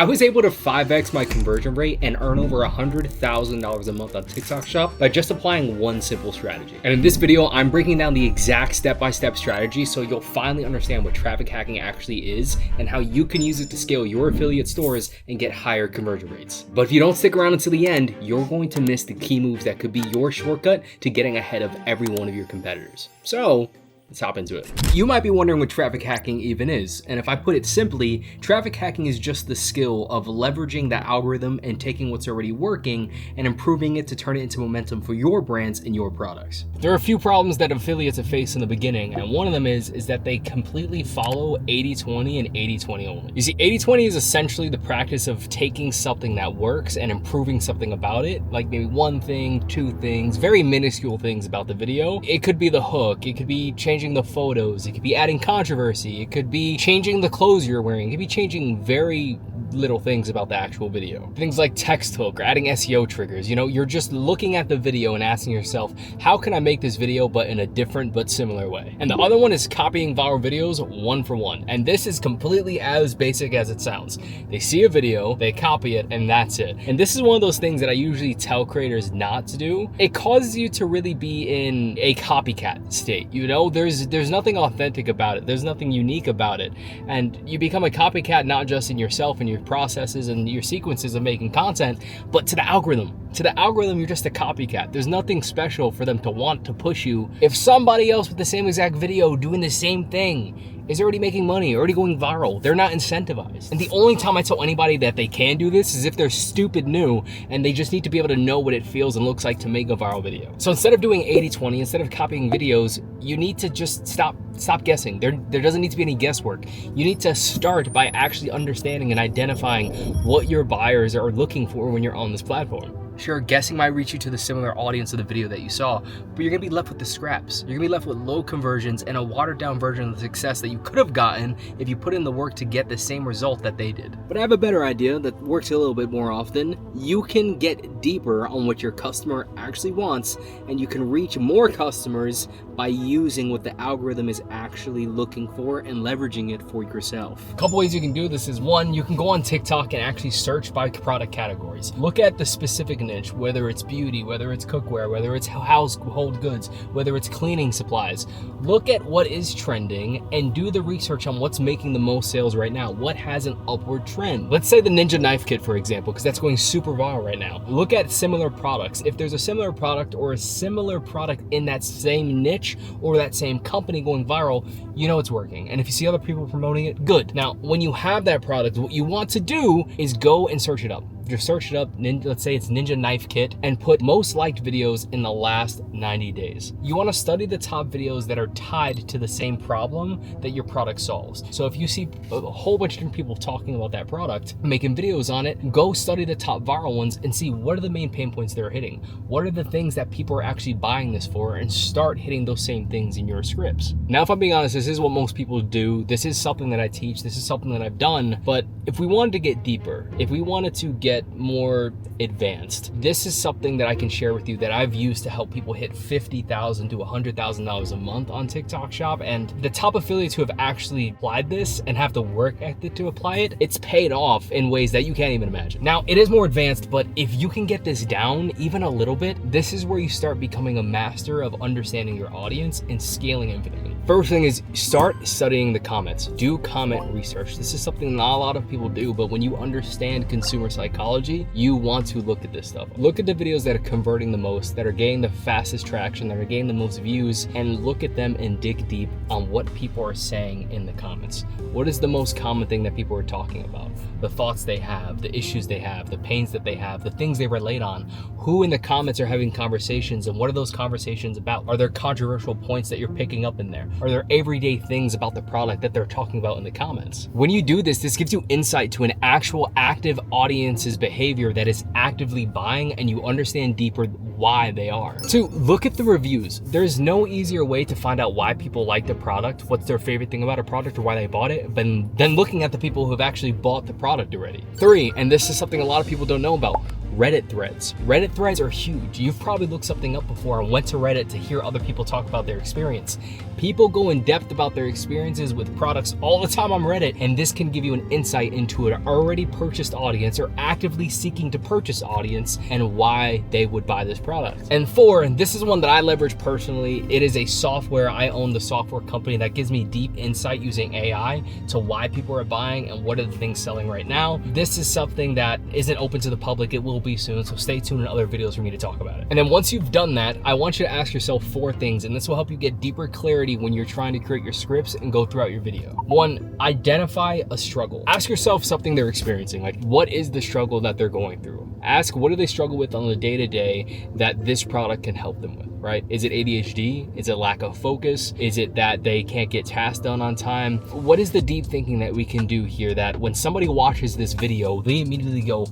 I was able to 5x my conversion rate and earn over $100,000 a month on TikTok Shop by just applying one simple strategy. And in this video, I'm breaking down the exact step-by-step strategy so you'll finally understand what traffic hacking actually is and how you can use it to scale your affiliate stores and get higher conversion rates. But if you don't stick around until the end, you're going to miss the key moves that could be your shortcut to getting ahead of every one of your competitors. So let's hop into it. You might be wondering what traffic hacking even is, and if I put it simply, traffic hacking is just the skill of leveraging the algorithm and taking what's already working and improving it to turn it into momentum for your brands and your products. There are a few problems that affiliates face in the beginning, and one of them is that they completely follow 80-20 and 80-20 only. You see, 80-20 is essentially the practice of taking something that works and improving something about it, like maybe one thing, two things, very minuscule things about the video. It could be the hook, it could be changing the photos, it could be adding controversy, it could be changing the clothes you're wearing, it could be changing very little things about the actual video. Things like text hook or adding SEO triggers. You know, you're just looking at the video and asking yourself, how can I make this video but in a different but similar way? And the other one is copying viral videos one for one. And this is completely as basic as it sounds. They see a video, they copy it, and that's it. And this is one of those things that I usually tell creators not to do. It causes you to really be in a copycat state. You know, there's nothing authentic about it. There's nothing unique about it. And you become a copycat not just in yourself and your processes and your sequences of making content, but to the algorithm. To the algorithm, you're just a copycat. There's nothing special for them to want to push you if somebody else with the same exact video doing the same thing is already making money, already going viral. They're not incentivized. And the only time I tell anybody that they can do this is if they're stupid new and they just need to be able to know what it feels and looks like to make a viral video. So instead of doing 80-20, instead of copying videos, you need to just stop guessing. There doesn't need to be any guesswork. You need to start by actually understanding and identifying what your buyers are looking for when you're on this platform. Sure, guessing might reach you to the similar audience of the video that you saw, but you're gonna be left with the scraps. You're gonna be left with low conversions and a watered down version of the success that you could have gotten if you put in the work to get the same result that they did. But I have a better idea that works a little bit more often. You can get deeper on what your customer actually wants, and you can reach more customers by using what the algorithm is actually looking for and leveraging it for yourself. A couple ways you can do this is, one, you can go on TikTok and actually search by product categories. Look at the specific niche, whether it's beauty, whether it's cookware, whether it's household goods, whether it's cleaning supplies. Look at what is trending and do the research on what's making the most sales right now. What has an upward trend? Let's say the Ninja Knife Kit, for example, because that's going super viral right now. Look at similar products. If there's a similar product or a similar product in that same niche or that same company going viral, you know it's working. And if you see other people promoting it, good. Now, when you have that product, what you want to do is go and search it up. Just search it up, let's say it's Ninja Knife Kit, and put most liked videos in the last 90 days. You want to study the top videos that are tied to the same problem that your product solves. So if you see a whole bunch of different people talking about that product, making videos on it, go study the top viral ones and see what are the main pain points they're hitting. What are the things that people are actually buying this for, and start hitting those same things in your scripts. Now, if I'm being honest, this is what most people do. This is something that I teach. This is something that I've done. But if we wanted to get deeper, if we wanted to get more advanced, this is something that I can share with you that I've used to help people hit $50,000 to $100,000 a month on TikTok Shop. And the top affiliates who have actually applied this and have the work ethic to apply it, it's paid off in ways that you can't even imagine. Now, it is more advanced, but if you can get this down even a little bit, this is where you start becoming a master of understanding your audience and scaling infinitely. First thing is start studying the comments. Do comment research. This is something not a lot of people do, but when you understand consumer psychology, you want to look at this stuff. Look at the videos that are converting the most, that are getting the fastest traction, that are getting the most views, and look at them and dig deep on what people are saying in the comments. What is the most common thing that people are talking about? The thoughts they have, the issues they have, the pains that they have, the things they relate on. Who in the comments are having conversations, and what are those conversations about? Are there controversial points that you're picking up in there? Are there everyday things about the product that they're talking about in the comments? When you do this, this gives you insight to an actual active audience's behavior that is actively buying, and you understand deeper why they are. 2, look at the reviews. There's no easier way to find out why people like the product, what's their favorite thing about a product, or why they bought it, than looking at the people who have actually bought the product already. 3, and this is something a lot of people don't know about, Reddit threads. Reddit threads are huge. You've probably looked something up before and went to Reddit to hear other people talk about their experience. People go in depth about their experiences with products all the time on Reddit, and this can give you an insight into an already purchased audience or actively seeking to purchase audience and why they would buy this product. And 4, and this is one that I leverage personally, it is a software. I own the software company that gives me deep insight using AI to why people are buying and what are the things selling right now. This is something that isn't open to the public. It will be soon, so stay tuned in other videos for me to talk about it. And then once you've done that, I want you to ask yourself 4 things, and this will help you get deeper clarity when you're trying to create your scripts and go throughout your video. 1, identify a struggle. Ask yourself something they're experiencing, like what is the struggle that they're going through? Ask what do they struggle with on the day-to-day that this product can help them with, right? Is it ADHD? Is it lack of focus? Is it that they can't get tasks done on time? What is the deep thinking that we can do here that when somebody watches this video, they immediately go,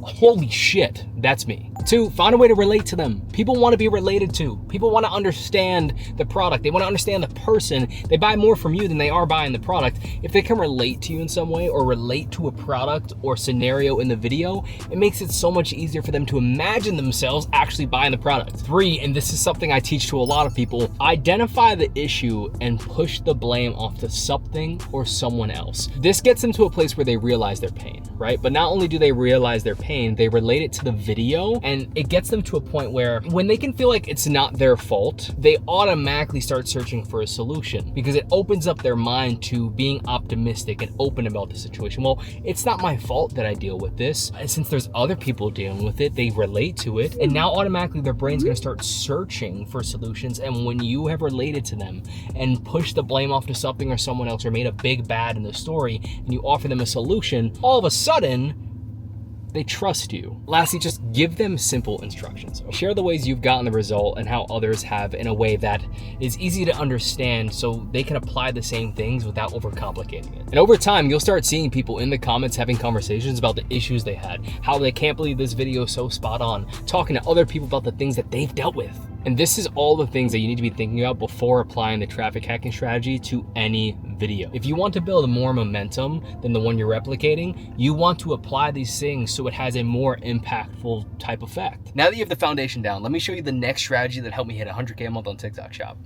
holy shit, that's me. 2, find a way to relate to them. People want to be related to. People want to understand the product. They want to understand the person. They buy more from you than they are buying the product. If they can relate to you in some way or relate to a product or scenario in the video, it makes it so much easier for them to imagine themselves actually buying the product. 3, and this is something I teach to a lot of people, identify the issue and push the blame off to something or someone else. This gets them to a place where they realize their pain, right? But not only do they realize their pain, they relate it to the video, and it gets them to a point where when they can feel like it's not their fault, they automatically start searching for a solution because it opens up their mind to being optimistic and open about the situation. Well, it's not my fault that I deal with this. And since there's other people dealing with it, they relate to it, and now automatically their brain's gonna start searching for solutions. And when you have related to them and pushed the blame off to something or someone else or made a big bad in the story and you offer them a solution, all of a sudden, they trust you. Lastly, just give them simple instructions. Share the ways you've gotten the result and how others have in a way that is easy to understand so they can apply the same things without overcomplicating it. And over time, you'll start seeing people in the comments having conversations about the issues they had, how they can't believe this video is so spot on, talking to other people about the things that they've dealt with. And this is all the things that you need to be thinking about before applying the traffic hacking strategy to any video. If you want to build more momentum than the one you're replicating, you want to apply these things so it has a more impactful type effect. Now that you have the foundation down, let me show you the next strategy that helped me hit 100K a month on TikTok Shop.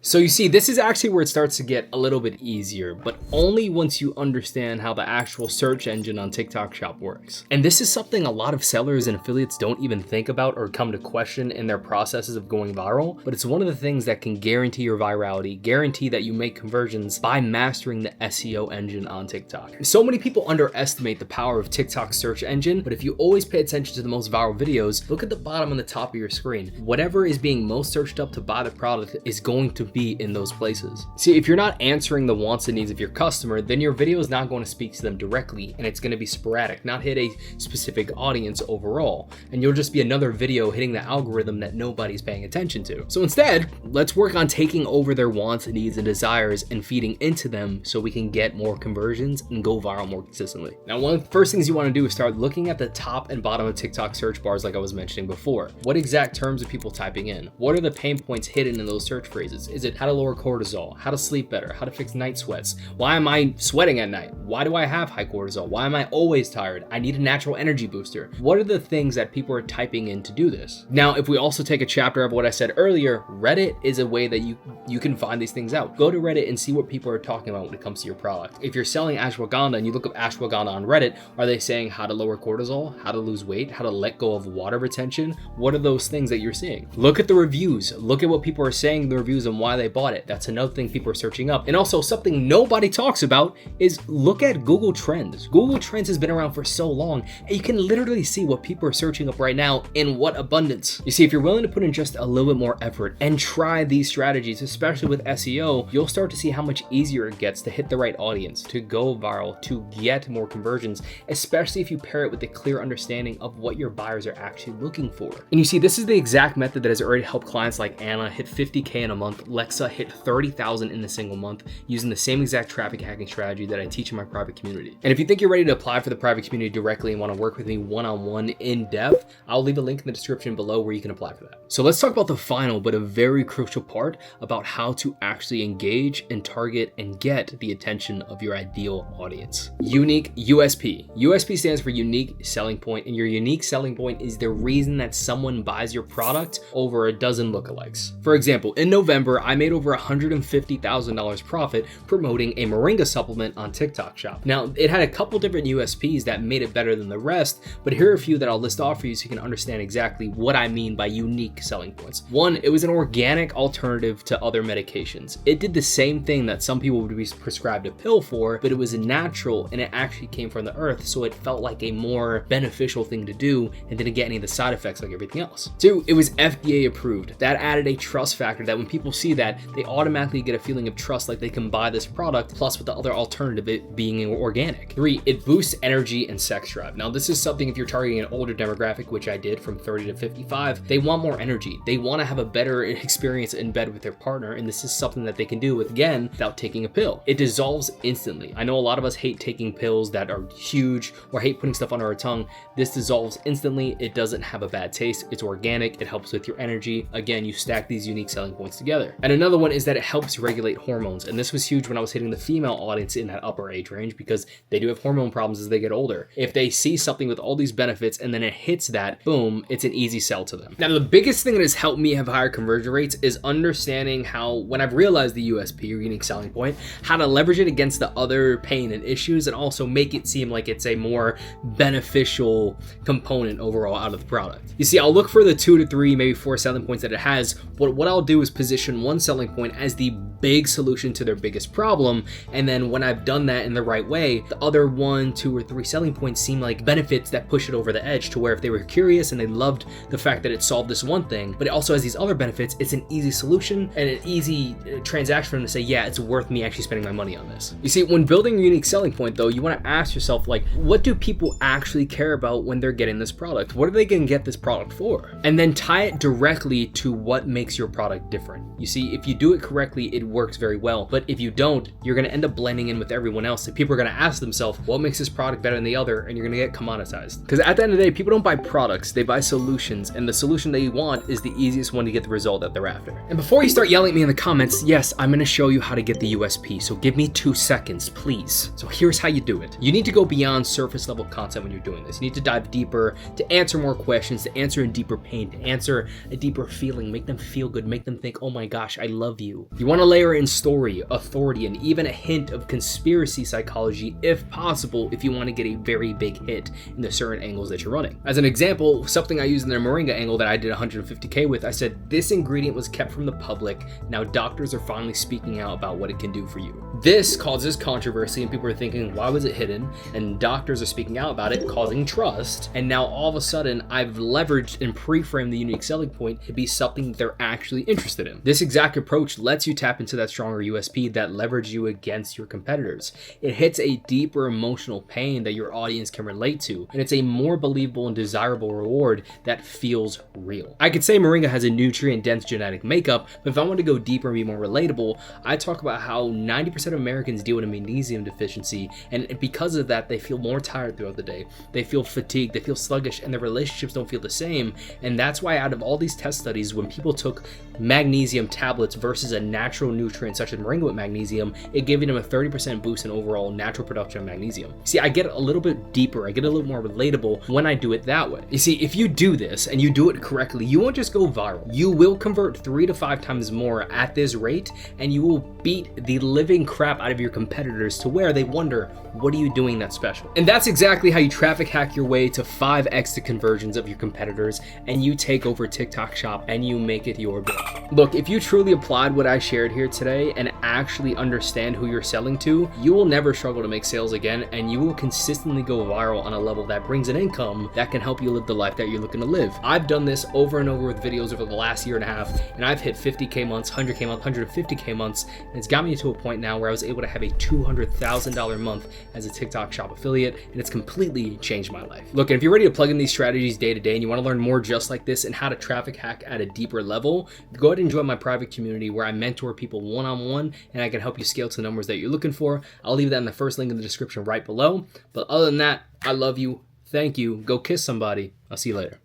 So you see, this is actually where it starts to get a little bit easier, but only once you understand how the actual search engine on TikTok Shop works. And this is something a lot of sellers and affiliates don't even think about or come to question in their processes of going viral, but it's one of the things that can guarantee your virality, guarantee that you make conversions by mastering the SEO engine on TikTok. So many people underestimate the power of TikTok's search engine, but if you always pay attention to the most viral videos, look at the bottom and the top of your screen. Whatever is being most searched up to buy the product is going to be in those places. See, if you're not answering the wants and needs of your customer, then your video is not going to speak to them directly, and it's going to be sporadic, not hit a specific audience overall, and you'll just be another video hitting the algorithm that nobody's paying attention to. So instead, let's work on taking over their wants, needs, and desires and feeding into them so we can get more conversions and go viral more consistently. Now, one of the first things you want to do is start looking at the top and bottom of TikTok search bars like I was mentioning before. What exact terms are people typing in? What are the pain points hidden in those search phrases? Is it how to lower cortisol, how to sleep better, how to fix night sweats? Why am I sweating at night? Why do I have high cortisol? Why am I always tired? I need a natural energy booster. What are the things that people are typing in to do this? Now, if we also take a chapter of what I said earlier, Reddit is a way that you can find these things out. Go to Reddit and see what people are talking about when it comes to your product. If you're selling ashwagandha and you look up ashwagandha on Reddit, are they saying how to lower cortisol, how to lose weight, how to let go of water retention? What are those things that you're seeing? Look at the reviews. Look at what people are saying in the reviews and why they bought it. That's another thing people are searching up. And also something nobody talks about is look at Google Trends. Google Trends has been around for so long, and you can literally see what people are searching up right now in what abundance. You see, if you're willing to put in just a little bit more effort and try these strategies, especially with SEO, you'll start to see how much easier it gets to hit the right audience, to go viral, to get more conversions, especially if you pair it with a clear understanding of what your buyers are actually looking for. And you see, this is the exact method that has already helped clients like Anna hit 50K in a month, Alexa hit 30,000 in a single month using the same exact traffic hacking strategy that I teach in my private community. And if you think you're ready to apply for the private community directly and want to work with me one-on-one in depth, I'll leave a link in the description below where you can apply for that. So let's talk about the final but a very crucial part about how to actually engage and target and get the attention of your ideal audience. Unique USP. USP stands for unique selling point, and your unique selling point is the reason that someone buys your product over a dozen lookalikes. For example, in November, I made over $150,000 profit promoting a Moringa supplement on TikTok Shop. Now, it had a couple different USPs that made it better than the rest, but here are a few that I'll list off for you so you can understand exactly what I mean by unique selling points. One, it was an organic alternative to other medications. It did the same thing that some people would be prescribed a pill for, but it was natural and it actually came from the earth, so it felt like a more beneficial thing to do and didn't get any of the side effects like everything else. Two, it was FDA approved. That added a trust factor that when people see that, they automatically get a feeling of trust, like they can buy this product, plus with the other alternative, it being organic. Three, it boosts energy and sex drive. Now, this is something if you're targeting an older demographic, which I did from 30 to 55, they want more energy. They want to have a better experience in bed with their partner, and this is something that they can do with, again, without taking a pill. It dissolves instantly. I know a lot of us hate taking pills that are huge or hate putting stuff under our tongue. This dissolves instantly. It doesn't have a bad taste. It's organic. It helps with your energy. Again, you stack these unique selling points together. And another one is that it helps regulate hormones. And this was huge when I was hitting the female audience in that upper age range, because they do have hormone problems as they get older. If they see something with all these benefits and then it hits that, boom, it's an easy sell to them. Now, the biggest thing that has helped me have higher conversion rates is understanding how, when I've realized the USP or unique selling point, how to leverage it against the other pain and issues and also make it seem like it's a more beneficial component overall out of the product. You see, I'll look for the 2 to 3, maybe 4 selling points that it has, but what I'll do is position one selling point as the big solution to their biggest problem, and then when I've done that in the right way, the other 1, 2, or 3 selling points seem like benefits that push it over the edge to where if they were curious and they loved the fact that it solved this one thing, but it also has these other benefits, it's an easy solution and an easy transaction for them to say, yeah, it's worth me actually spending my money on this. You see, when building a unique selling point though, you want to ask yourself, like, what do people actually care about when they're getting this product? What are they going to get this product for? And then tie it directly to what makes your product different. You see, if you do it correctly, it works very well. But if you don't, you're going to end up blending in with everyone else. So people are going to ask themselves, what makes this product better than the other? And you're going to get commoditized. Because at the end of the day, people don't buy products, they buy solutions. And the solution they want is the easiest one to get the result that they're after. And before you start yelling at me in the comments, yes, I'm going to show you how to get the USP. So give me 2 seconds, please. So here's how you do it. You need to go beyond surface level content when you're doing this. You need to dive deeper, to answer more questions, to answer in deeper pain, to answer a deeper feeling, make them feel good, make them think, oh my gosh, I love you. You want to layer in story, authority, and even a hint of conspiracy psychology if possible, if you want to get a very big hit in the certain angles that you're running. As an example, something I used in the Moringa angle that I did 150K with, I said, this ingredient was kept from the public. Now doctors are finally speaking out about what it can do for you. This causes controversy and people are thinking, why was it hidden? And doctors are speaking out about it, causing trust. And now all of a sudden, I've leveraged and pre-framed the unique selling point to be something they're actually interested in. This exact approach lets you tap into that stronger USP that leverage you against your competitors. It hits a deeper emotional pain that your audience can relate to, and it's a more believable and desirable reward that feels real. I could say Moringa has a nutrient-dense genetic makeup, but if I want to go deeper and be more relatable, I talk about how 90% of Americans deal with a magnesium deficiency, and because of that, they feel more tired throughout the day. They feel fatigued, they feel sluggish, and their relationships don't feel the same. And that's why out of all these test studies, when people took magnesium tablets versus a natural nutrient such as Moringa with magnesium, it gave them a 30% boost in overall natural production of magnesium. See, I get a little bit deeper, I get a little more relatable when I do it that way. You see, if you do this and you do it correctly, you won't just go viral. You will convert 3 to 5 times more at this rate, and you will beat the living crap out of your competitors to where they wonder, what are you doing that's special? And that's exactly how you traffic hack your way to 5x the conversions of your competitors, and you take over TikTok Shop and you make it your bit. Look, if you truly applied what I shared here today and actually understand who you're selling to, you will never struggle to make sales again, and you will consistently go viral on a level that brings an income that can help you live the life that you're looking to live. I've done this over and over with videos over the last year and a half, and I've hit 50K months, 100K months, 150K months, and it's got me to a point now where I was able to have a $200,000 month as a TikTok Shop affiliate, and it's completely changed my life. Look, and if you're ready to plug in these strategies day to day and you want to learn more just like this and how to traffic hack at a deeper level, go ahead and join my private community where I mentor people one-on-one and I can help you scale to the numbers that you're looking for. I'll leave that in the first link in the description right below. But other than that, I love you. Thank you. Go kiss somebody. I'll see you later.